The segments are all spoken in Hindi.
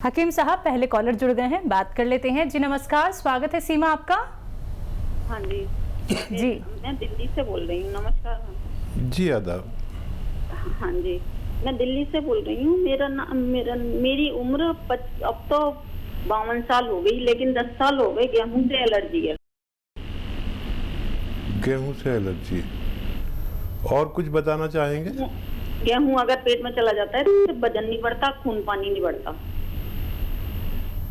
हकीम साहब पहले कॉलर जुड़ गए हैं, बात कर लेते हैं। जी नमस्कार, स्वागत है सीमा आपका। हाँ जी जी मैं दिल्ली से बोल रही हूँ। नमस्कार। जी आदाब। हाँ जी मैं दिल्ली से बोल रही हूँ। मेरी उम्र अब तो 52 साल हो गई, लेकिन 10 साल हो गए गेहूं से एलर्जी है। गेहूं से एलर्जी, और कुछ बताना चाहेंगे? गेहूं अगर पेट में चला जाता है तो वजन नहीं बढ़ता, खून पानी नहीं बढ़ता।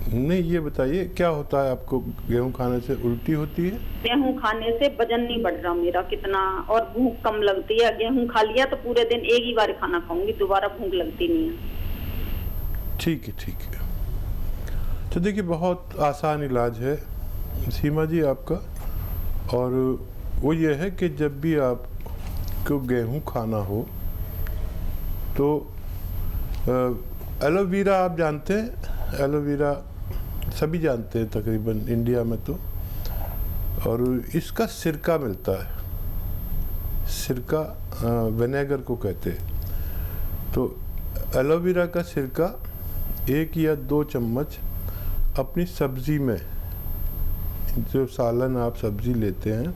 नहीं, ये बताइए क्या होता है आपको? गेहूं खाने से उल्टी होती है? गेहूं खाने से वजन नहीं बढ़ रहा मेरा कितना, और भूख कम लगती है। गेहूं खा लिया तो पूरे दिन एक ही बार खाना खाऊंगी, दोबारा भूख लगती नहीं है। ठीक है, ठीक है। तो देखिए, बहुत आसान इलाज है सीमा जी आपका, और वो ये है कि जब भी आपको गेहूं खाना हो तो एलोवेरा, आप जानते हैं एलोवेरा, सभी जानते हैं तकरीबन इंडिया में तो, और इसका सिरका मिलता है। सिरका विनेगर को कहते हैं। तो एलोवेरा का सिरका 1 या 2 चम्मच अपनी सब्ज़ी में, जो सालन आप सब्ज़ी लेते हैं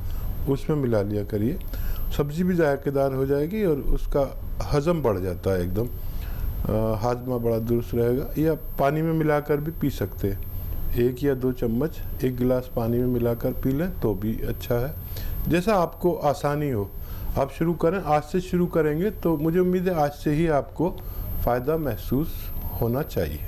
उसमें मिला लिया करिए। सब्ज़ी भी जायकेदार हो जाएगी और उसका हज़म बढ़ जाता है एकदम, हाजमा बड़ा दुरुस्त रहेगा। या पानी में मिलाकर भी पी सकते हैं। 1 या 2 चम्मच 1 गिलास पानी में मिलाकर पी लें तो भी अच्छा है। जैसा आपको आसानी हो आप शुरू करें। आज से शुरू करेंगे तो मुझे उम्मीद है आज से ही आपको फ़ायदा महसूस होना चाहिए।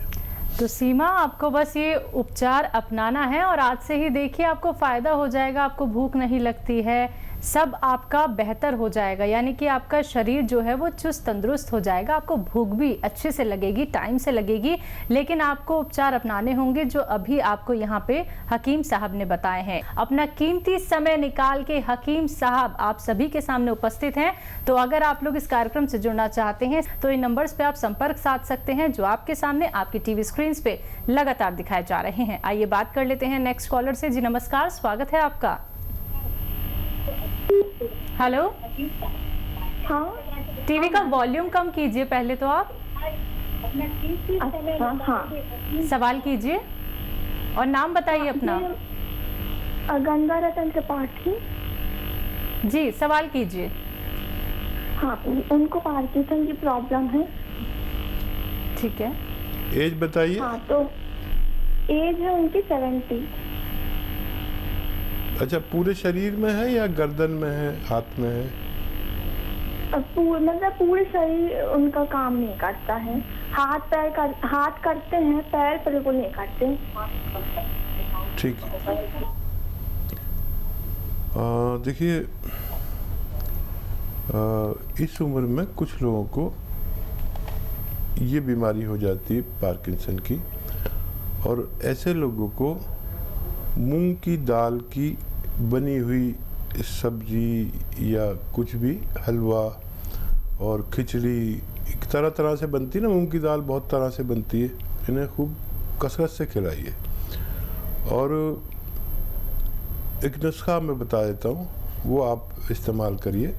तो सीमा, आपको बस ये उपचार अपनाना है और आज से ही देखिए आपको फ़ायदा हो जाएगा। आपको भूख नहीं लगती है, सब आपका बेहतर हो जाएगा, यानी कि आपका शरीर जो है वो चुस्त तंदुरुस्त हो जाएगा। आपको भूख भी अच्छे से लगेगी, टाइम से लगेगी, लेकिन आपको उपचार अपनाने होंगे जो अभी आपको यहाँ पे हकीम साहब ने बताए हैं। अपना कीमती समय निकाल के हकीम साहब आप सभी के सामने उपस्थित हैं। तो अगर आप लोग इस कार्यक्रम से जुड़ना चाहते हैं तो इन नंबर्स पे आप संपर्क साध सकते हैं जो आपके सामने आपकी टीवी स्क्रीन पे लगातार दिखाए जा रहे हैं। आइए बात कर लेते हैं नेक्स्ट कॉलर से। जी नमस्कार, स्वागत है आपका। हेलो, हाँ, टीवी का वॉल्यूम कम कीजिए पहले तो आप। अच्छा, हाँ। सवाल कीजिए और नाम बताइए अपना। गंगा रतन त्रिपाठी। जी, सवाल कीजिए। हाँ, उनको पार्किंसन की प्रॉब्लम है। ठीक है, एज बताइए। हाँ, तो एज है उनकी 70। अच्छा, पूरे शरीर में है या गर्दन में है, हाथ में है? मतलब पूरे शरीर उनका काम नहीं करता है। हाथ करते हैं, पैर बिल्कुल नहीं करते। ठीक है। देखिए, इस उम्र में कुछ लोगों को ये बीमारी हो जाती है पार्किंसन की, और ऐसे लोगों को मूंग की दाल की बनी हुई सब्जी या कुछ भी, हलवा और खिचड़ी, तरह तरह से बनती है ना, मूंग की दाल बहुत तरह से बनती है, इन्हें खूब कसरत से खिलाइए। और एक नुस्खा मैं बता देता हूँ, वो आप इस्तेमाल करिए।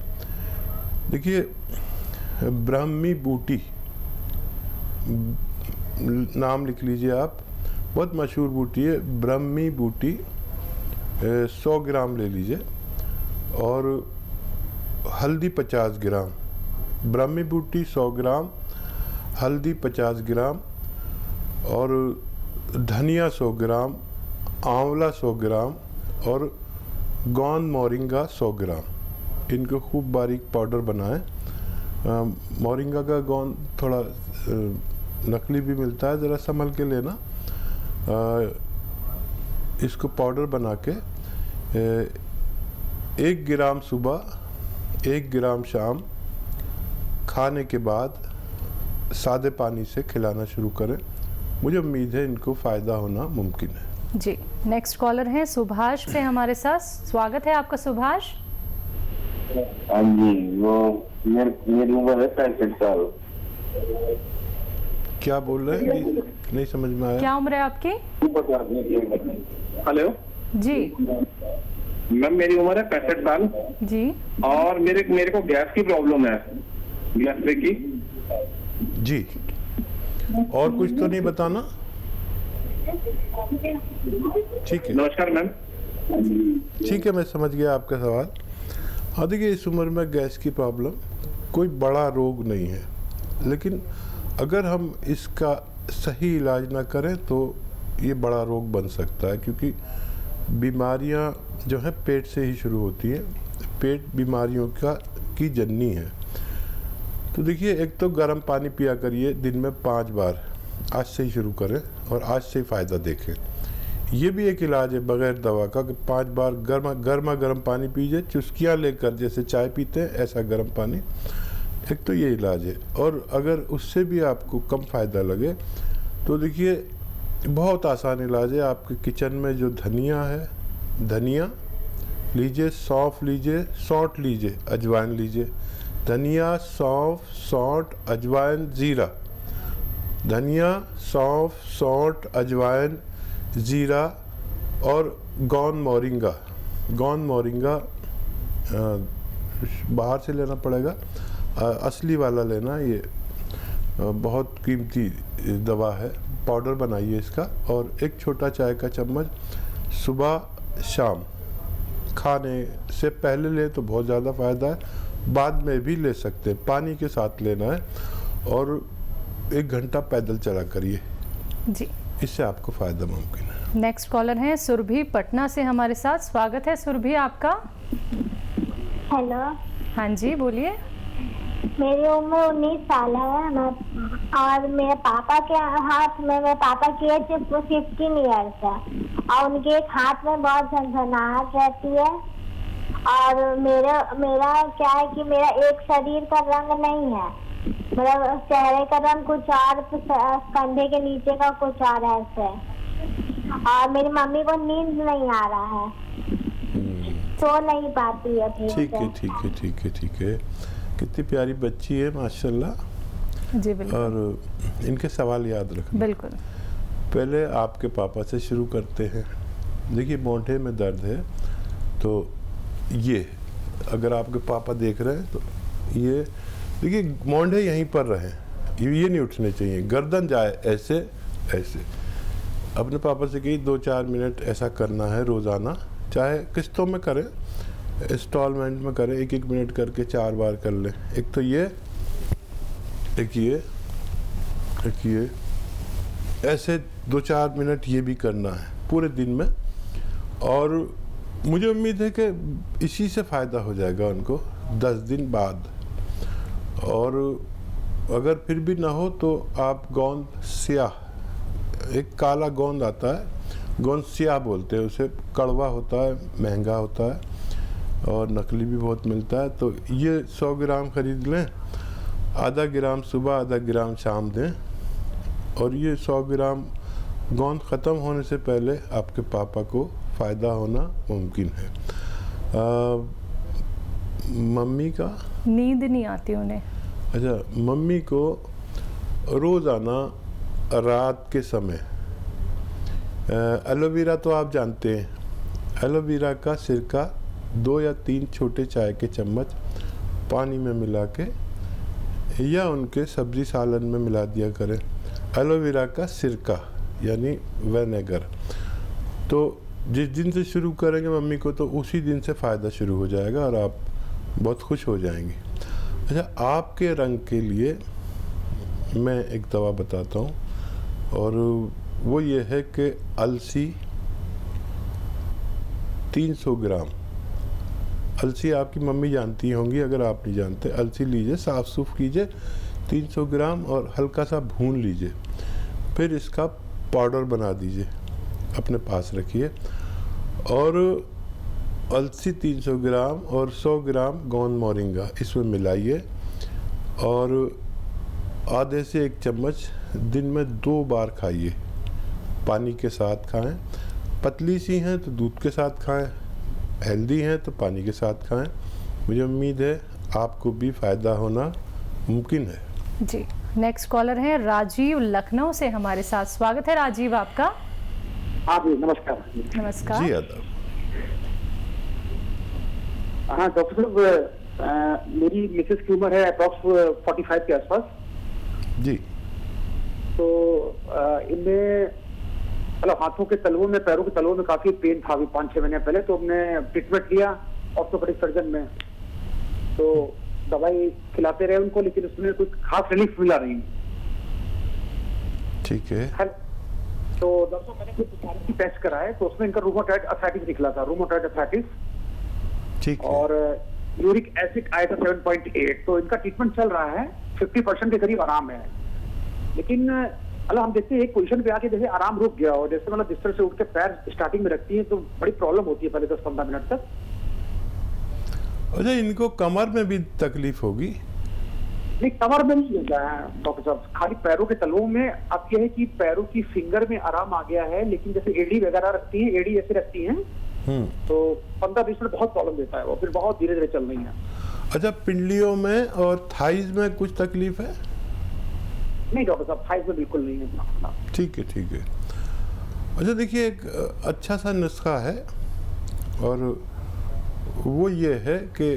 देखिए, ब्राह्मी बूटी नाम लिख लीजिए आप, बहुत मशहूर बूटी है ब्राह्मी बूटी। 100 ग्राम ले लीजिए, और हल्दी 50 ग्राम। ब्राह्मी बूटी 100 ग्राम, हल्दी 50 ग्राम, और धनिया 100 ग्राम, आंवला 100 ग्राम, और गोंद मोरिंगा 100 ग्राम। इनको खूब बारीक पाउडर बनाएं। मोरिंगा का गोंद थोड़ा नकली भी मिलता है, ज़रा संभल के लेना। इसको पाउडर बना के 1 ग्राम सुबह, 1 ग्राम शाम, खाने के बाद सादे पानी से खिलाना शुरू करें। मुझे उम्मीद है इनको फ़ायदा होना मुमकिन है। जी नेक्स्ट कॉलर हैं सुभाष से हमारे साथ। स्वागत है आपका सुभाष। हाँ जी, वो मेरी उम्र है 65 साल। क्या बोल रहे हैं? नहीं समझ में आया। क्या उम्र है आपकी? हेलो जी मैम, मेरी उम्र है 65 साल जी। और मेरे को गैस की प्रॉब्लम है, गैस की। जी, और कुछ तो नहीं बताना? ठीक है, नमस्कार मैम। ठीक है, मैं समझ गया आपका सवाल। हाँ देखिए, इस उम्र में गैस की प्रॉब्लम कोई बड़ा रोग नहीं है, लेकिन अगर हम इसका सही इलाज ना करें तो ये बड़ा रोग बन सकता है, क्योंकि बीमारियां जो हैं पेट से ही शुरू होती हैं। पेट बीमारियों की जननी है। तो देखिए, एक तो गर्म पानी पिया करिए दिन में 5 बार, आज से ही शुरू करें और आज से ही फ़ायदा देखें। ये भी एक इलाज है बगैर दवा का कि 5 बार गर्म पानी पीजिए, चुस्कियाँ लेकर, जैसे चाय पीते हैं ऐसा गर्म पानी। एक तो ये इलाज है। और अगर उससे भी आपको कम फ़ायदा लगे तो देखिए, बहुत आसान इलाज है। आपके किचन में जो धनिया है, धनिया लीजिए, सौंफ लीजिए, सौंठ लीजिए, अजवाइन लीजिए। धनिया, सौंफ, सौंठ, अजवाइन, ज़ीरा। धनिया, सौंफ, सौंठ, अजवाइन, ज़ीरा और गौन मोरिंगा। गौन मोरिंगा बाहर से लेना पड़ेगा, असली वाला लेना। ये बहुत कीमती दवा है। पाउडर बनाइए इसका और एक छोटा चाय का चम्मच सुबह शाम खाने से पहले ले तो बहुत ज़्यादा फ़ायदा है, बाद में भी ले सकते हैं। पानी के साथ लेना है और 1 घंटा पैदल चला करिए जी, इससे आपको फ़ायदा मुमकिन है। नेक्स्ट कॉलर हैं सुरभि पटना से हमारे साथ। स्वागत है सुरभि आपका। हेलो, हाँ जी, बोलिए। मेरी उम्र 19 साल है और मेरे पापा के हाथ में, मेरे पापा की एज 15 ईयर्स है और उनके एक हाथ में बहुत झनझनाहट रहती है। और मेरा क्या है कि मेरा एक शरीर का रंग नहीं है, मेरा चेहरे का रंग कुछ और, कंधे के नीचे का कुछ और ऐसे। और मेरी मम्मी को नींद नहीं आ रहा है, सो नहीं पाती है ठीक है। ठीक है। कितनी प्यारी बच्ची है माशाल्लाह। जी बिल्कुल। और इनके सवाल याद रखना। बिल्कुल। पहले आपके पापा से शुरू करते हैं। देखिए, मोढे में दर्द है तो ये, अगर आपके पापा देख रहे हैं तो ये देखिए, मोढे यहीं पर रहें, ये नहीं उठने चाहिए। गर्दन जाए ऐसे ऐसे। अपने पापा से कहिए 2-4 मिनट ऐसा करना है रोज़ाना, चाहे किस्तों में करें, इंस्टॉलमेंट में करें, 1-1 मिनट करके 4 बार कर लें। एक तो ये, एक ये ऐसे 2-4 मिनट ये भी करना है पूरे दिन में। और मुझे उम्मीद है कि इसी से फ़ायदा हो जाएगा उनको 10 दिन बाद। और अगर फिर भी ना हो तो आप गोंद स्याह, एक काला गोंद आता है, गोंद स्याह बोलते हैं उसे, कड़वा होता है, महंगा होता है और नकली भी बहुत मिलता है। तो ये 100 ग्राम खरीद लें, आधा ग्राम सुबह, आधा ग्राम शाम दें। और ये 100 ग्राम गोंद ख़त्म होने से पहले आपके पापा को फ़ायदा होना मुमकिन है। मम्मी का नींद नहीं आती उन्हें। अच्छा, मम्मी को रोज़ाना रात के समय एलोवेरा तो आप जानते हैं, एलोवेरा का सिरका 2 या 3 छोटे चाय के चम्मच पानी में मिला के या उनके सब्जी सालन में मिला दिया करें। एलोवेरा का सिरका यानी विनेगर। तो जिस दिन से शुरू करेंगे मम्मी को तो उसी दिन से फ़ायदा शुरू हो जाएगा और आप बहुत खुश हो जाएंगी। अच्छा, आपके रंग के लिए मैं एक दवा बताता हूँ और वो ये है कि अलसी 300 ग्राम। अलसी आपकी मम्मी जानती होंगी, अगर आप नहीं जानते, अलसी लीजिए, साफ़ सूफ कीजिए 300 ग्राम और हल्का सा भून लीजिए। फिर इसका पाउडर बना दीजिए, अपने पास रखिए। और अलसी 300 ग्राम और 100 ग्राम गोंद मोरिंगा इसमें मिलाइए और आधे से 1 चम्मच दिन में 2 बार खाइए। पानी के साथ खाएं। पतली सी हैं तो दूध के साथ खाएं, हेल्दी हैं तो पानी के साथ खाएं। मुझे उम्मीद है आपको भी फ़ायदा होना मुमकिन है। जी, नेक्स्ट कॉलर हैं राजीव लखनऊ से हमारे साथ। स्वागत है राजीव आपका। हाँ जी, नमस्कार। नमस्कार जी, आदाब। हाँ डॉक्टर साहब, मेरी मिसेस की उम्र है अप्रॉक्स 45 के आसपास। जी। तो इनमें मतलब हाथों के तलवों में, पैरों के तलवों में काफी पेन था अभी 5-6 महीने पहले, तो हमने ट्रीटमेंट लिया ऑर्थोपेडिक सर्जन में, तो दवाई खिलाते रहे उनको, लेकिन उसमें कुछ खास रिलीफ मिला नहीं। ठीक है। तो दोस्तों मैंने कुछ टेस्ट कराए, तो उसमें इनका रूमेटॉइड आर्थराइटिस निकला था, रूमेटॉइड आर्थराइटिस। ठीक है। और यूरिक एसिड आया था 7.8, तो इनका ट्रीटमेंट चल रहा है, 50% के करीब आराम है। लेकिन मतलब हम देखते हैं एक पोजीशन पे आके जैसे आराम रुक गया, और जैसे मतलब बिस्तर से उठ के पैर स्टार्टिंग में रखती है तो बड़ी प्रॉब्लम होती है पहले 10-15 मिनट तक। अच्छा, इनको कमर में भी तकलीफ होगी? नहीं, कमर में नहीं होता है डॉक्टर साहब, खाली पैरों के तलवों में। अब यह है कि पैरों की फिंगर में आराम आ गया है, लेकिन जैसे एड़ी वगैरह रखती है, एड़ी ऐसे रखती है, तो 15-20 मिनट बहुत प्रॉब्लम देता है, वो फिर बहुत धीरे धीरे चल रही है। अच्छा, पिंडलियों में और थाइज में कुछ तकलीफ है? नहीं डॉक्टर साहब, थाइज में बिल्कुल नहीं है। ठीक है, ठीक है। अच्छा देखिए, एक अच्छा सा नुस्खा है, और वो ये है कि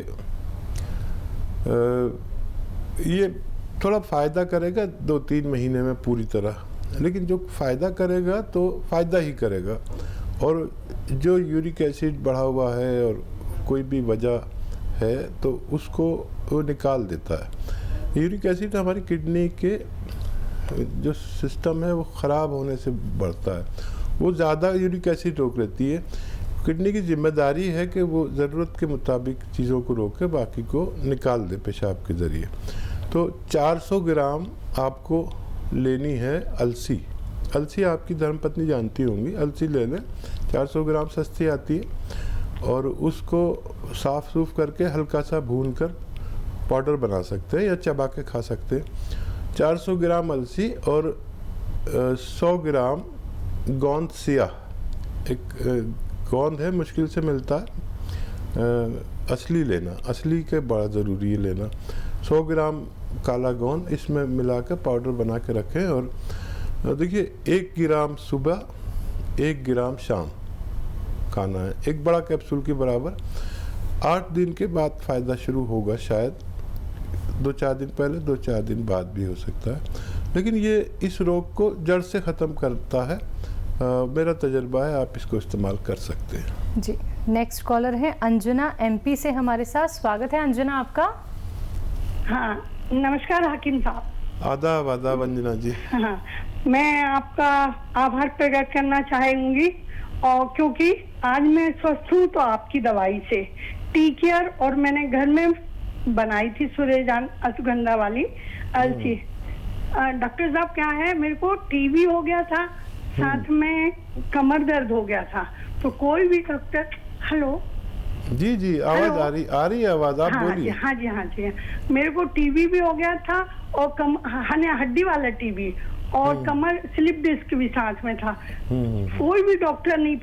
ये थोड़ा फ़ायदा करेगा 2-3 महीने में पूरी तरह, लेकिन जो फ़ायदा करेगा तो फ़ायदा ही करेगा, और जो यूरिक एसिड बढ़ा हुआ है और कोई भी वजह है तो उसको वो निकाल देता है। यूरिक एसिड हमारी किडनी के जो सिस्टम है वो ख़राब होने से बढ़ता है, वो ज़्यादा यूरिक एसिड रोक लेती है। किडनी की जिम्मेदारी है कि वो ज़रूरत के मुताबिक चीज़ों को रोके, बाकी को निकाल दे पेशाब के ज़रिए। तो 400 ग्राम आपको लेनी है अलसी। अलसी आपकी धर्मपत्नी जानती होंगी, अलसी ले लें, 400 ग्राम सस्ती आती है, और उसको साफ़ सूफ करके हल्का सा भून कर पाउडर बना सकते हैं या चबा के खा सकते हैं। 400 ग्राम अलसी और 100 ग्राम गोंद सिया, एक गोंद है, मुश्किल से मिलता है, असली लेना, असली के बड़ा ज़रूरी है लेना। 100 ग्राम काला गोंद इसमें मिला कर पाउडर बना के रखें, और देखिए 1 ग्राम सुबह 1 ग्राम शाम खाना है, एक बड़ा कैप्सूल के बराबर। 8 दिन के बाद फ़ायदा शुरू होगा, शायद 2-4 दिन पहले, 2-4 दिन बाद भी हो सकता है, लेकिन ये इस रोग को जड़ से ख़त्म करता है। मेरा तजर्बा है, आप इसको इस्तेमाल कर सकते हैं। जी, नेक्स्ट कॉलर है अंजुना MP से हमारे साथ। स्वागत है अंजुना आपका। हाँ, नमस्कार हकीम साहब। आदाब आदाब अंजना जी। हाँ, मैं आपका आभार प्रकट करना चाहूंगी, और क्योंकि आज मैं स्वस्थ हूँ तो आपकी दवाई से, टी केयर, और मैंने घर में बनाई थी सुरेजान अश्वगंधा वाली अलसी। डॉक्टर साहब क्या है, मेरे को टीबी हो गया था, साथ में कमर दर्द हो गया था, तो कोई भी डॉक्टर, हेलो जी जी, आवाज आ रही है आवाज, आप बोलिए। हाँ जी, मेरे को टीबी भी हो गया था, और हड्डी वाला टीबी, और कमर स्लिप डिस्क भी साथ में था। कोई भी डॉक्टर नहीं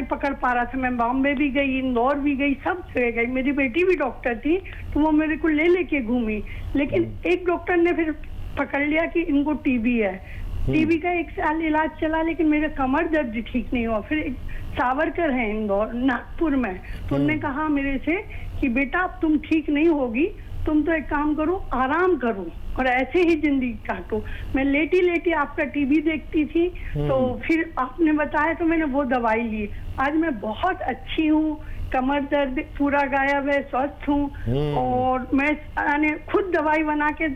पकड़ पा रहा था। मैं बॉम्बे भी गई, इंदौर भी गई, सब जगह गई। मेरी बेटी भी डॉक्टर थी, तो वो मेरे को लेके घूमी, लेकिन एक डॉक्टर ने फिर पकड़ लिया कि इनको टीबी है। टीबी का 1 साल इलाज चला, लेकिन मेरा कमर दर्द ठीक नहीं हुआ। फिर एक सावरकर है इंदौर, नागपुर में, तो उन्होंने कहा मेरे से कि बेटा अब तुम ठीक नहीं होगी, तुम तो एक काम करो, आराम करो और ऐसे ही जिंदगी काटो। मैं लेटी लेटी आपका टीवी देखती थी, तो फिर आपने बताया तो मैंने वो दवाई ली। आज मैं बहुत अच्छी हूँ, कमर दर्द पूरा गायब है, स्वस्थ हूँ, और मैं खुद दवाई बना के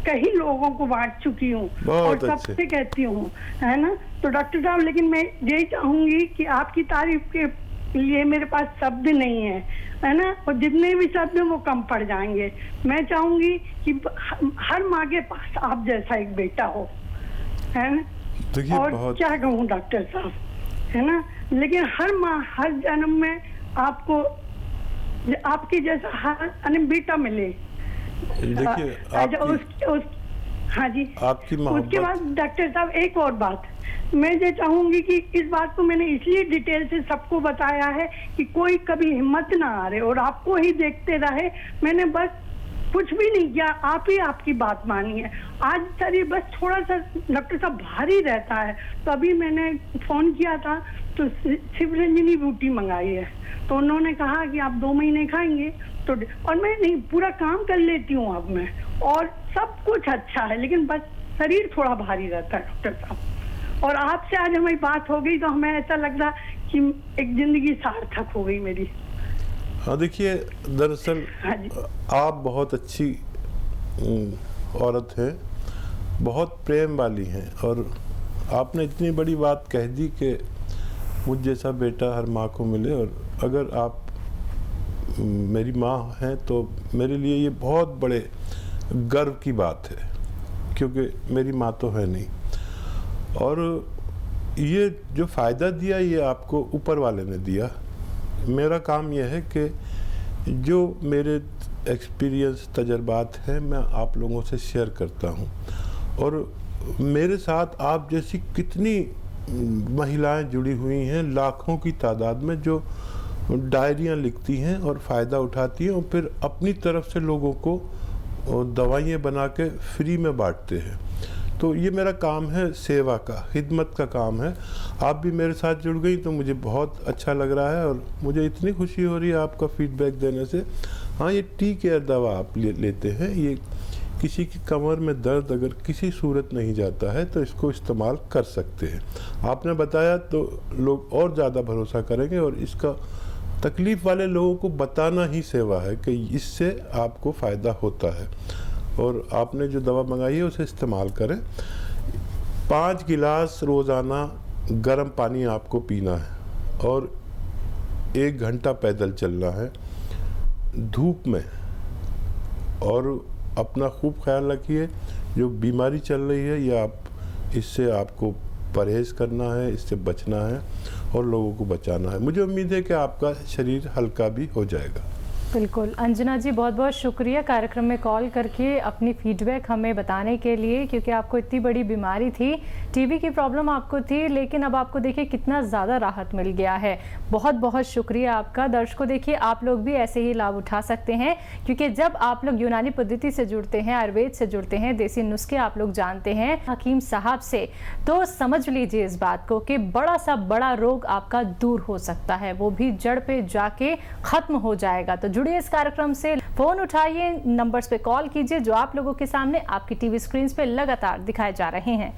कई लोगों को बांट चुकी हूँ और सबसे कहती हूँ, है ना। तो डॉक्टर साहब, लेकिन मैं यही चाहूंगी कि आपकी तारीफ के लिए मेरे पास शब्द नहीं है ना, और जितने भी शब्द हैं वो कम पड़ जाएंगे। मैं चाहूंगी कि हर माँ के पास आप जैसा एक बेटा हो, है ना। और क्या कहूँ डॉक्टर साहब, है ना, लेकिन हर माँ हर जन्म में आपको आपके जैसा हर बेटा मिले। देखिए हाँ जी, आपकी उसके बाद डॉक्टर साहब एक और बात मैं ये चाहूंगी कि इस बात को मैंने इसलिए डिटेल से सबको बताया है कि कोई कभी हिम्मत ना हारे और आपको ही देखते रहे। मैंने बस कुछ भी नहीं किया, आप ही आपकी बात मानी है। आज शरीर बस थोड़ा सा डॉक्टर साहब भारी रहता है, तो अभी मैंने फोन किया था तो शिवरंजनी बूटी मंगाई है, तो उन्होंने कहा कि आप 2 महीने खाएंगे तो, और मैं नहीं पूरा काम कर लेती हूँ अब मैं, और सब कुछ अच्छा है, लेकिन बस शरीर थोड़ा भारी रहता है डॉक्टर साहब। और आपसे आज हमारी बात हो गई तो हमें ऐसा लग रहा कि एक जिंदगी सार्थक हो गई मेरी। हाँ देखिए, दरअसल हाँ जी। आप बहुत अच्छी औरत हैं, बहुत प्रेम वाली हैं, और आपने इतनी बड़ी बात कह दी कि मुझ जैसा बेटा हर माँ को मिले। और अगर आप मेरी माँ हैं तो मेरे लिए ये बहुत बड़े गर्व की बात है, क्योंकि मेरी माँ तो है नहीं। और ये जो फ़ायदा दिया ये आपको ऊपर वाले ने दिया। मेरा काम यह है कि जो मेरे एक्सपीरियंस तजर्बात हैं मैं आप लोगों से शेयर करता हूँ। और मेरे साथ आप जैसी कितनी महिलाएं जुड़ी हुई हैं, लाखों की तादाद में, जो डायरियाँ लिखती हैं और फ़ायदा उठाती हैं और फिर अपनी तरफ से लोगों को दवाइयाँ बना के फ्री में बांटते हैं। तो ये मेरा काम है, सेवा का, खिदमत का काम है। आप भी मेरे साथ जुड़ गई तो मुझे बहुत अच्छा लग रहा है और मुझे इतनी खुशी हो रही है आपका फीडबैक देने से। हाँ, ये टी केयर दवा आप लेते हैं, ये किसी की कमर में दर्द अगर किसी सूरत नहीं जाता है तो इसको इस्तेमाल कर सकते हैं। आपने बताया तो लोग और ज़्यादा भरोसा करेंगे, और इसका तकलीफ़ वाले लोगों को बताना ही सेवा है कि इससे आपको फ़ायदा होता है। और आपने जो दवा मंगाई है उसे इस्तेमाल करें। 5 गिलास रोज़ाना गर्म पानी आपको पीना है और 1 घंटा पैदल चलना है धूप में। और अपना खूब ख्याल रखिए, जो बीमारी चल रही है ये इससे आपको परहेज़ करना है, इससे बचना है और लोगों को बचाना है। मुझे उम्मीद है कि आपका शरीर हल्का भी हो जाएगा। बिल्कुल अंजना जी, बहुत बहुत शुक्रिया कार्यक्रम में कॉल करके अपनी फीडबैक हमें बताने के लिए, क्योंकि आपको इतनी बड़ी बीमारी थी, टीबी की प्रॉब्लम आपको थी, लेकिन अब आपको देखिए कितना ज़्यादा राहत मिल गया है। बहुत बहुत शुक्रिया आपका। दर्शकों देखिए, आप लोग भी ऐसे ही लाभ उठा सकते हैं, क्योंकि जब आप लोग यूनानी पद्धति से जुड़ते हैं, आयुर्वेद से जुड़ते हैं, देसी नुस्खे आप लोग जानते हैं हकीम साहब से, तो समझ लीजिए इस बात को कि बड़ा सा बड़ा रोग आपका दूर हो सकता है, वो भी जड़ पे जाके खत्म हो जाएगा। तो जुड़िए इस कार्यक्रम से, फोन उठाइए, नंबर्स पे कॉल कीजिए जो आप लोगों के सामने आपकी टीवी स्क्रीन पे लगातार दिखाए जा रहे हैं।